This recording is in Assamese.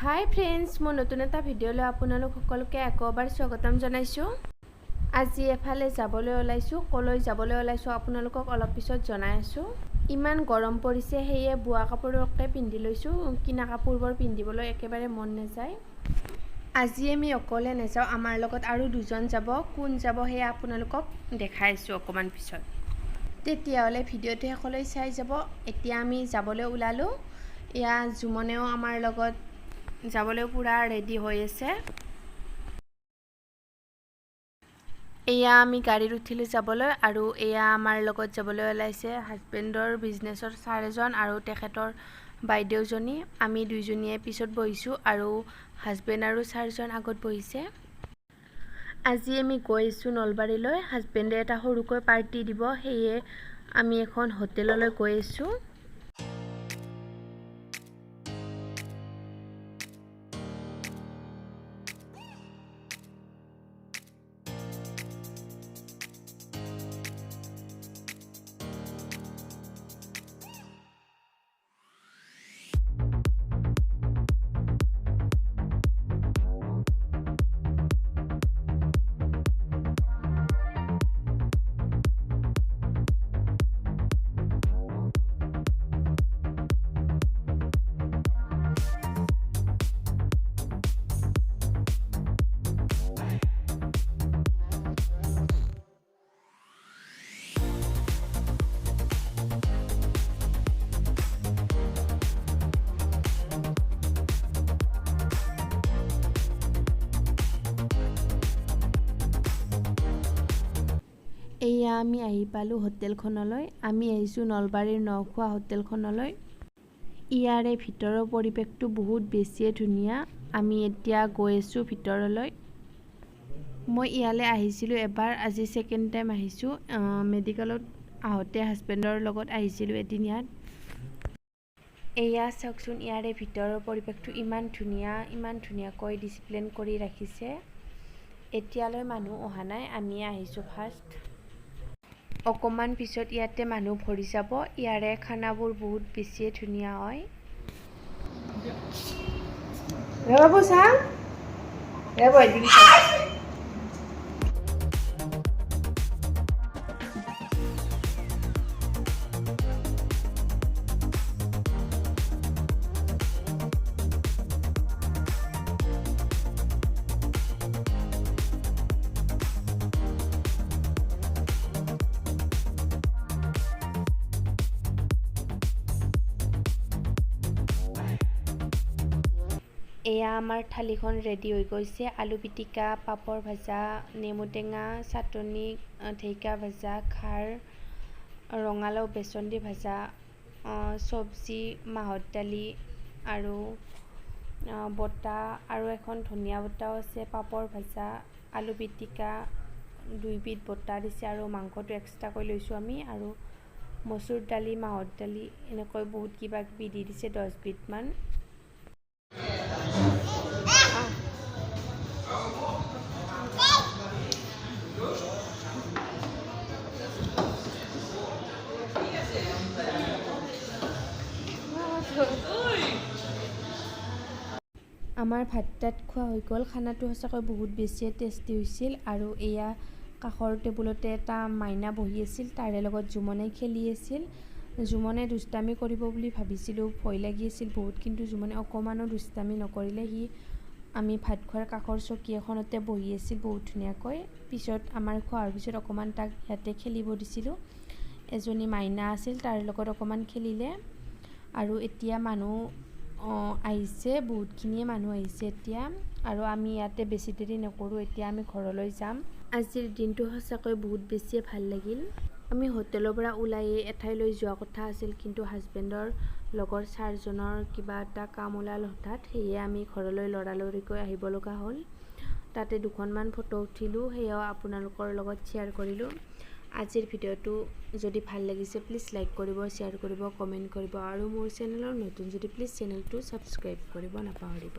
হাই ফ্ৰেণ্ডছ, মই নতুন এটা ভিডিঅ'লৈ আপোনালোক সকলোকে একবাৰ স্বাগতম জনাইছোঁ। আজি এফালে যাবলৈ ওলাইছোঁ। কলৈ যাবলৈ ওলাইছোঁ আপোনালোকক অলপ পিছত জনাই আছোঁ। ইমান গৰম পৰিছে, সেয়ে বোৱা কাপোৰকে পিন্ধি লৈছোঁ। কিনা কাপোৰবোৰ পিন্ধিবলৈ একেবাৰে মন নাযায়। আজি আমি অকলে নাযাওঁ, আমাৰ লগত আৰু দুজন যাব। কোন যাব সেয়া আপোনালোকক দেখাই আছোঁ অকণমান পিছত। তেতিয়াহ'লে ভিডিঅ'টো শেষলৈ চাই যাব। এতিয়া আমি যাবলৈ ওলালোঁ। এয়া জুমনেও আমাৰ লগত যাবলৈ পুৰা ৰেডি হৈ আছে। এয়া আমি গাড়ীত উঠিলোঁ যাবলৈ, আৰু এয়া আমাৰ লগত যাবলৈ ওলাইছে হাজবেণ্ডৰ বিজনেছৰ ছাৰ এজন আৰু তেখেতৰ বাইদেউজনী। আমি দুইজনীয়ে পিছত বহিছোঁ আৰু হাজবেণ্ড আৰু ছাৰজন আগত বহিছে। আজি আমি গৈ আছোঁ নলবাৰীলৈ। হাজবেণ্ডে এটা সৰুকৈ পাৰ্টি দিব, সেয়ে আমি এখন হোটেললৈ গৈ আছোঁ। এয়া আমি আহি পালোঁ হোটেলখনলৈ। আমি আহিছোঁ নলবাৰীৰ নখোৱা হোটেলখনলৈ। ইয়াৰে ভিতৰৰ পৰিৱেশটো বহুত বেছিয়ে ধুনীয়া। আমি এতিয়া গৈ আছোঁ ভিতৰলৈ। মই ইয়ালৈ আহিছিলোঁ এবাৰ, আজি ছেকেণ্ড টাইম আহিছোঁ। মেডিকেলত আহোঁতে হাজবেণ্ডৰ লগত আহিছিলোঁ এদিন ইয়াত। এয়া চাওকচোন, ইয়াৰে ভিতৰৰ পৰিৱেশটো ইমান ধুনীয়া, ইমান ধুনীয়াকৈ ডিচিপ্লিন কৰি ৰাখিছে। এতিয়ালৈ মানুহ অহা নাই, আমি আহিছোঁ ফাৰ্ষ্ট। অকণমান পিছত ইয়াতে মানুহ ভৰি যাব। ইয়াৰে খানাবোৰ বহুত বেছিয়ে ধুনীয়া হয়। এয়া আমাৰ থালিখন ৰেডি হৈ গৈছে। আলু পিটিকা, পাপৰ ভাজা, নেমু টেঙা, চাটনি, ঢেঁকীয়া ভাজা, খাৰ, ৰঙালাও বেচন দি ভাজা, চব্জি, মাহৰ দালি আৰু বটা, আৰু এখন ধনিয়া বটাও আছে, পাপৰ ভাজা, আলু পিটিকা, 2 বিধ বটা দিছে, আৰু মাংসটো এক্সট্ৰাকৈ লৈছোঁ আমি, আৰু মচুৰ দালি, মাহৰ দালি, এনেকৈ বহুত কিবা কিবি দি দিছে, 10 বিধমান। আমাৰ ভাত তাত খোৱা হৈ গ'ল। খানাটো সঁচাকৈ বহুত বেছিয়ে টেষ্টি হৈছিল। আৰু এয়া কাষৰ টেবুলতে এটা মাইনা বহি আছিল, তাৰে লগত জুমনে খেলি আছিল। জুমনে দুষ্টামি কৰিব বুলি ভাবিছিলোঁ, ভয় লাগি আছিল বহুত, কিন্তু জুমনে অকণমানো দুষ্টামি নকৰিলে। আমি ভাত খোৱাৰ কাষৰ চকী এখনতে বহি আছিল বহুত ধুনীয়াকৈ। পিছত আমাৰ খোৱাৰ পিছত অকণমান তাক ইয়াতে খেলিব দিছিলোঁ। এজনী মাইনা আছিল, তাৰ লগত অকণমান খেলিলে। আৰু এতিয়া মানুহ আহিছে, বহুতখিনিয়ে মানুহ আহিছে এতিয়া, আৰু আমি ইয়াতে বেছি দেৰি নকৰোঁ, এতিয়া আমি ঘৰলৈ যাম। আজিৰ দিনটো সঁচাকৈ বহুত বেছিয়ে ভাল লাগিল। আমি হোটেলৰ পৰা ওলাই এঠাইলৈ যোৱা কথা আছিল, কিন্তু হাজবেণ্ডৰ লগৰ ছাৰজনৰ কিবা এটা কাম ওলাল হঠাৎ, সেয়ে আমি ঘৰলৈ লৰালৰিকৈ আহিব লগা হ'ল। তাতে দুখনমান ফটো উঠিলোঁ, সেয়াও আপোনালোকৰ লগত শ্বেয়াৰ কৰিলোঁ। আজিৰ ভিডিঅ'টো যদি ভাল লাগিছে প্লিজ লাইক কৰিব, শ্বেয়াৰ কৰিব, কমেণ্ট কৰিব, আৰু মোৰ চেনেলৰ নতুন যদি প্লিজ চেনেলটো ছাবস্ক্ৰাইব কৰিব নাপাহৰিব।